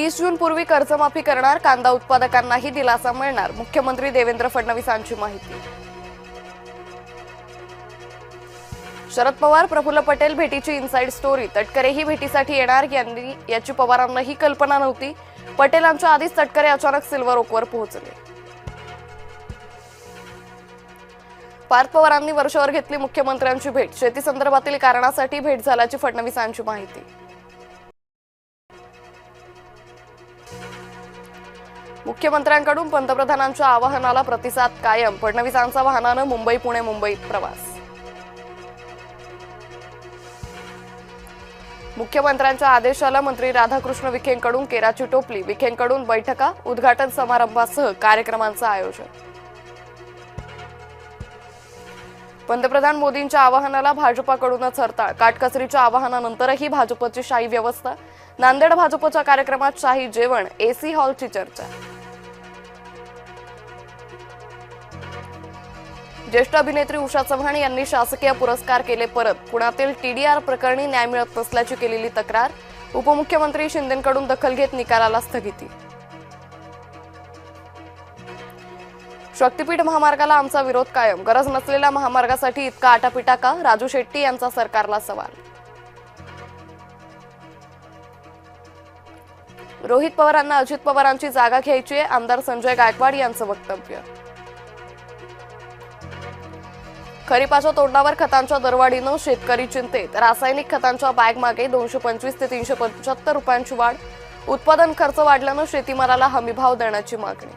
30 जून पूर्वी कर्जमाफी करणार, कांदा उत्पादकांनाही दिलासा मिळणार, मुख्यमंत्री देवेंद्र फडणवीसांची माहिती. शरद पवार प्रफुल्ल पटेल भेटीची इनसाइड स्टोरी. तटकरेही भेटीसाठी येणार याची पवारांनाही कल्पना नव्हती. पटेलांच्या आधीच तटकरे अचानक सिल्वर ओकवर पोहोचले. पार्थ पवारांनी वर्षावर घेतली मुख्यमंत्र्यांची भेट. शेती संदर्भातील कारणासाठी भेट झाल्याची फडणवीसांची माहिती. मुख्यमंत्र्यांकडून पंतप्रधानांच्या आवाहनाला प्रतिसाद कायम. फडणवीसांचा वाहनानं मुंबई पुणे मुंबईत प्रवास. मुख्यमंत्र्यांच्या आदेशाला मंत्री राधाकृष्ण विखेंकडून केराची टोपली. विखेंकडून बैठका, उद्घाटन समारंभासह कार्यक्रमांचं आयोजन. पंतप्रधान मोदींच्या आवाहनाला भाजपाकडूनच हरताळ. काटकसरीच्या आवाहनानंतरही भाजपची शाही व्यवस्था. नांदेड भाजपच्या कार्यक्रमात शाही जेवण, एसी हॉलची चर्चा. ज्येष्ठ अभिनेत्री उषा चव्हाण यांनी शासकीय पुरस्कार केले परत. पुण्यातील टीडीआर प्रकरणी न्याय मिळत नसल्याची केलेली तक्रार. उपमुख्यमंत्री शिंदेंकडून दखल घेत निकालाला स्थगिती. शक्तीपीठ महामार्गाला आमचा विरोध कायम. गरज नसलेल्या महामार्गासाठी इतका आटापिटा का? राजू शेट्टी यांचा सरकारला सवाल. रोहित पवारांना अजित पवारांची जागा घ्यायची आहे, आमदार संजय गायकवाड यांचं वक्तव्य. खरीपाच्या तोंडावर खतांच्या दरवाढीनं शेतकरी चिंतेत. रासायनिक खतांच्या बॅग मागे 225 ते 375 रुपयांची वाढ. उत्पादन खर्च वाढल्यानं शेतीमालाला हमीभाव देण्याची मागणी.